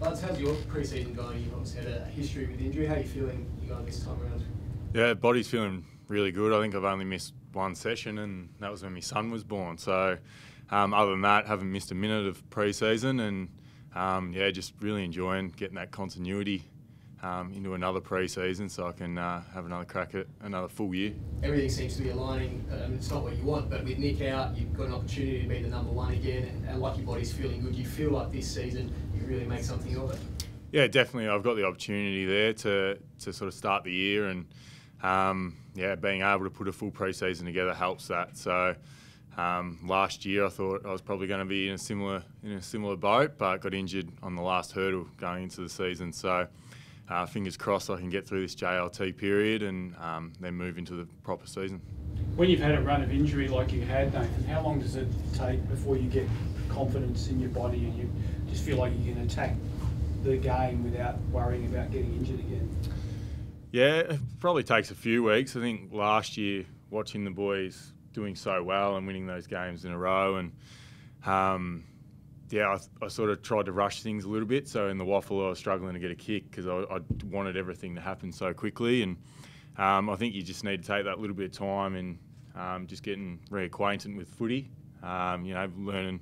Buds, how's your pre-season going? You've obviously had a history with injury. How are you feeling you going this time around? Yeah, body's feeling really good. I think I've only missed one session, and that was when my son was born. So other than that, haven't missed a minute of pre-season, and yeah, just really enjoying getting that continuity into another pre-season so I can have another crack at another full year. Everything seems to be aligning. It's not what you want, but with Nic out, you've got an opportunity to be the number one again, and like your body's feeling good. You feel like this season you really make something of it? Yeah, definitely. I've got the opportunity there to sort of start the year, and yeah, being able to put a full pre-season together helps that. So last year I thought I was probably going to be in a similar boat, but got injured on the last hurdle going into the season. So fingers crossed I can get through this JLT period and then move into the proper season. When you've had a run of injury like you had, Nathan, how long does it take before you get confidence in your body and you just feel like you can attack the game without worrying about getting injured again? Yeah, it probably takes a few weeks. I think last year, watching the boys doing so well and winning those games in a row, and yeah, I sort of tried to rush things a little bit. So in the waffle, I was struggling to get a kick because I wanted everything to happen so quickly. And I think you just need to take that little bit of time and just getting reacquainted with footy, you know, learning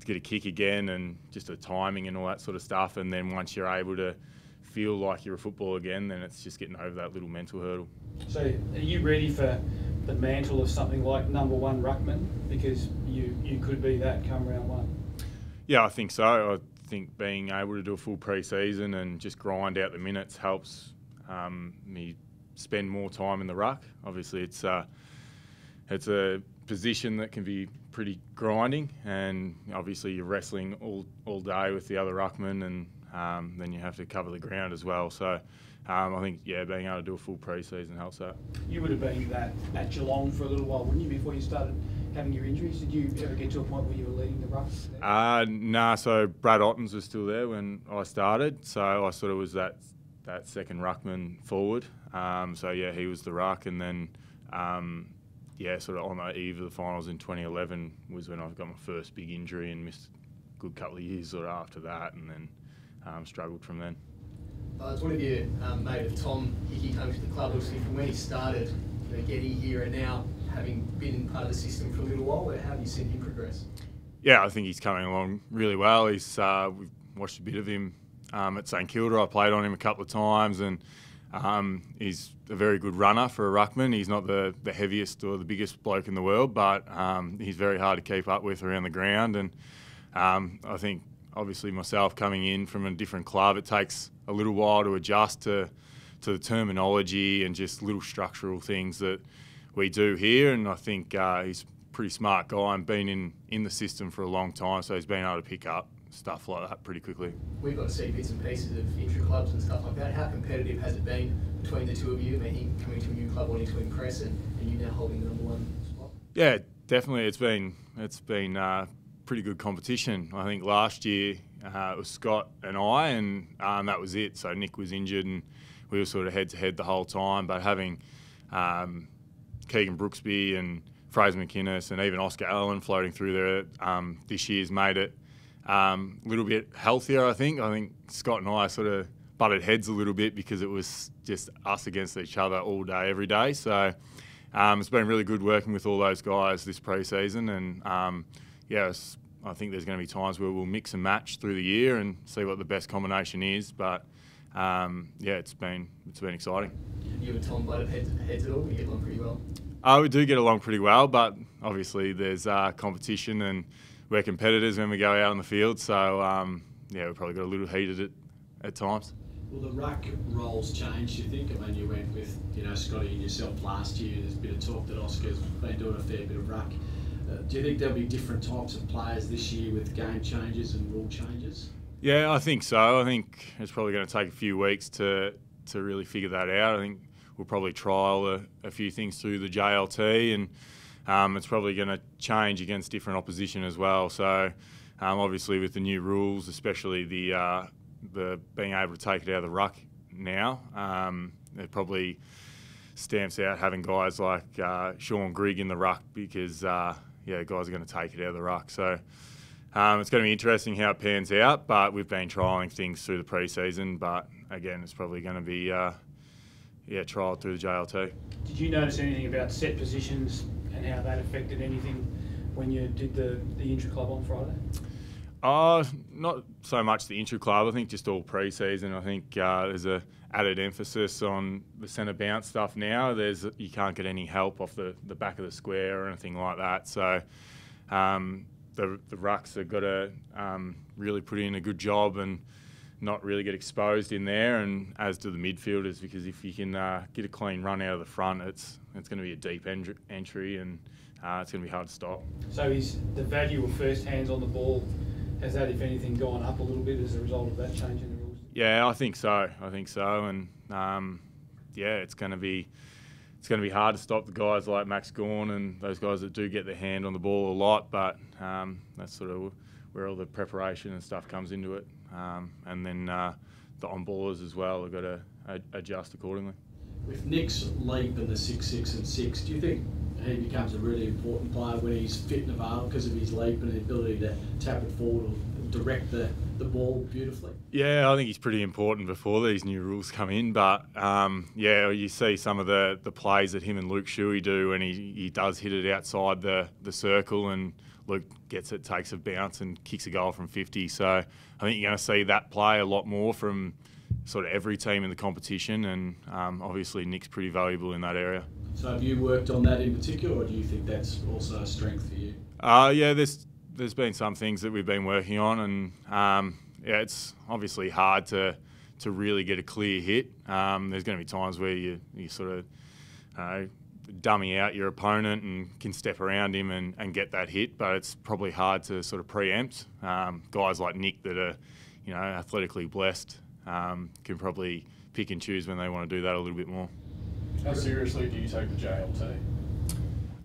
to get a kick again and just the timing and all that sort of stuff. And then once you're able to feel like you're a football again, then it's just getting over that little mental hurdle. So are you ready for the mantle of something like number one ruckman? Because you could be that come round one. Yeah, I think so. I think being able to do a full pre-season and just grind out the minutes helps me spend more time in the ruck. Obviously, it's a position that can be pretty grinding, and obviously you're wrestling all day with the other ruckman, and then you have to cover the ground as well. So I think, yeah, being able to do a full pre-season helps that. You would have been that at Geelong for a little while, wouldn't you, before you started having your injuries? Did you ever get to a point where you were leading the rucks? Nah, so Brad Ottens was still there when I started, so I sort of was that second ruckman forward. So yeah, he was the ruck, and then yeah, sort of on the eve of the finals in 2011 was when I got my first big injury and missed a good couple of years sort of after that, and then struggled from then. It's one of you mate of Tom Hickey coming to the club. Obviously, from when he started, you know, getting here and now having been part of the system for a little while, how have you seen him progress? Yeah, I think he's coming along really well. We've watched a bit of him at St Kilda. I played on him a couple of times, and he's a very good runner for a ruckman. He's not the heaviest or the biggest bloke in the world, but he's very hard to keep up with around the ground. And I think, obviously, myself coming in from a different club, it takes a little while to adjust to the terminology and just little structural things that we do here. And I think he's a pretty smart guy and been in the system for a long time, so he's been able to pick up stuff like that pretty quickly. We've got to see bits and pieces of intra-clubs and stuff like that. How competitive has it been between the two of you? I mean, him coming to a new club wanting to impress, and you now holding the number one spot? Yeah, definitely. It's been pretty good competition. I think last year it was Scott and I, and that was it. So Nic was injured, and we were sort of head-to-head the whole time. But having Keegan Brooksby and Fraser McInnes and even Oscar Allen floating through there this year's made it a little bit healthier, I think. I think Scott and I sort of butted heads a little bit because it was just us against each other all day, every day. So it's been really good working with all those guys this pre-season, and yeah, I think there's going to be times where we'll mix and match through the year and see what the best combination is. But yeah, it's been exciting. You and Tom butted heads at all? We get along pretty well. We do get along pretty well, but obviously there's competition and we're competitors when we go out on the field. So yeah, we've probably got a little heated at times. Will the ruck roles change, do you think? I mean, you went with, you know, Scotty and yourself last year. There's a bit of talk that Oscar's been doing a fair bit of ruck. Do you think there'll be different types of players this year with game changes and rule changes? Yeah, I think so. I think it's probably going to take a few weeks to really figure that out. I think we'll probably trial a few things through the JLT, and it's probably going to change against different opposition as well. So obviously with the new rules, especially the being able to take it out of the ruck now, it probably stamps out having guys like Sean Grigg in the ruck because yeah, guys are going to take it out of the ruck. So It's going to be interesting how it pans out, but we've been trialling things through the pre-season. But again, it's probably going to be trial through the JLT. Did you notice anything about set positions and how that affected anything when you did the intra-club on Friday? Not so much the intra-club. I think just all pre-season. I think there's a added emphasis on the centre bounce stuff now. You can't get any help off the back of the square or anything like that. So the rucks have got to really put in a good job and not really get exposed in there, and as do the midfielders, because if you can get a clean run out of the front, it's going to be a deep entry and it's going to be hard to stop. So is the value of first hands on the ball, has that, if anything, gone up a little bit as a result of that change in the rules? Yeah, I think so, and it's going to be hard to stop the guys like Max Gawn and those guys that do get their hand on the ball a lot, but that's sort of where all the preparation and stuff comes into it. And then the on-ballers as well have got to adjust accordingly. With Nick's leap in the 6'6" and 6, do you think he becomes a really important player when he's fit and available because of his leap and the ability to tap it forward or direct the ball beautifully? Yeah, I think he's pretty important before these new rules come in. But you see some of the plays that him and Luke Shuey do, and he does hit it outside the circle, and Luke gets it, takes a bounce and kicks a goal from 50. So I think you're going to see that play a lot more from sort of every team in the competition, and obviously Nick's pretty valuable in that area. So have you worked on that in particular, or do you think that's also a strength for you? There's been some things that we've been working on, and it's obviously hard to really get a clear hit. There's going to be times where you sort of dummy out your opponent and can step around him and get that hit, but it's probably hard to sort of preempt. Guys like Nick that are, athletically blessed can probably pick and choose when they want to do that a little bit more. How seriously do you take the JLT?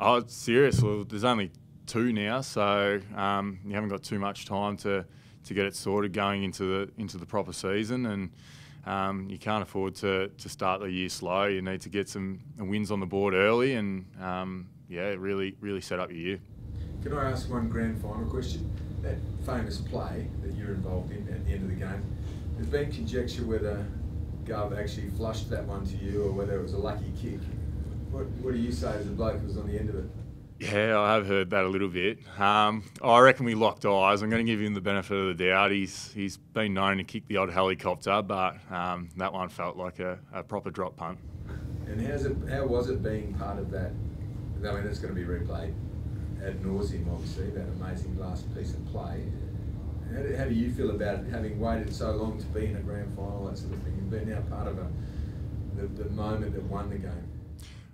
Oh, it's serious. Well, there's only 2 now, so you haven't got too much time to get it sorted going into the proper season, and you can't afford to start the year slow. You need to get some wins on the board early, and really set up your year. Can I ask one grand final question? That famous play that you're involved in at the end of the game, there's been conjecture whether Gov actually flushed that one to you or whether it was a lucky kick. What do you say as a bloke who was on the end of it? Yeah, I have heard that a little bit. I reckon we locked eyes. I'm going to give him the benefit of the doubt. He's been known to kick the odd helicopter, but that one felt like a proper drop punt. And how was it being part of that? I mean, it's going to be replayed ad nauseum, obviously, that amazing last piece of play. How do you feel about it, having waited so long to be in a grand final, that sort of thing, and being now part of the moment that won the game?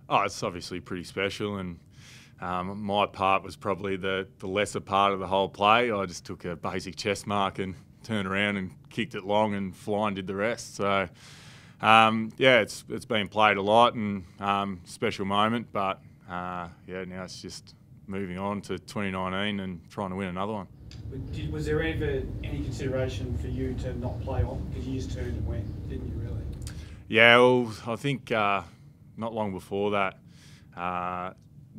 Oh, it's obviously pretty special, and my part was probably the lesser part of the whole play. I just took a basic chest mark and turned around and kicked it long, and Flying did the rest. So, it's been played a lot, and special moment, but now it's just moving on to 2019 and trying to win another one. Was there ever any consideration for you to not play on? Because you just turned and went, didn't you really? Yeah, well, I think not long before that,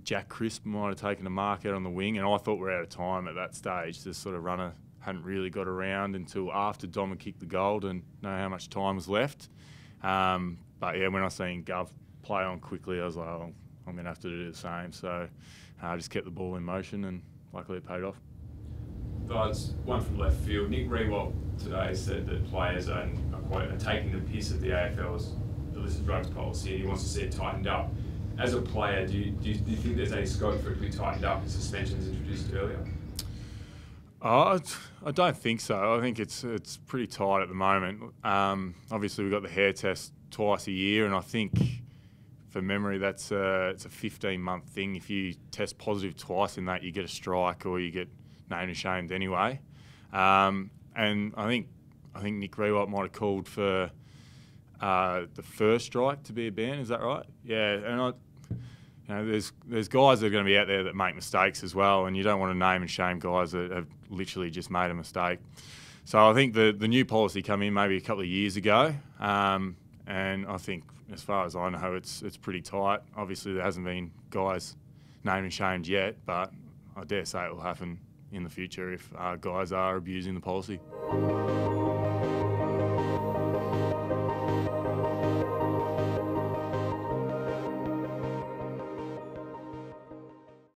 Jack Crisp might have taken a mark out on the wing, and I thought we were out of time at that stage. The sort of runner hadn't really got around until after Dom had kicked the goal to know how much time was left. But yeah, when I seen Gov play on quickly, I was like, I'm going to have to do the same. So I just kept the ball in motion, and luckily it paid off. Guys, one from left field. Nic Naitanui today said that players are taking the piss at the AFL's illicit drugs policy, and he wants to see it tightened up. As a player, do you think there's any scope for it to be tightened up if suspensions introduced earlier? I don't think so. I think it's pretty tight at the moment. Obviously, we've got the hair test twice a year, and I think, for memory, it's a 15-month thing. If you test positive twice in that, you get a strike or you get named and shamed anyway. And I think Nic Naitanui might have called for the first strike to be a ban. Is that right? Yeah, and there's guys that are going to be out there that make mistakes as well, and you don't want to name and shame guys that have literally just made a mistake. So I think the new policy came in maybe a couple of years ago, and I think, as far as I know, it's pretty tight. Obviously, there hasn't been guys named and shamed yet, but I dare say it will happen in the future if guys are abusing the policy.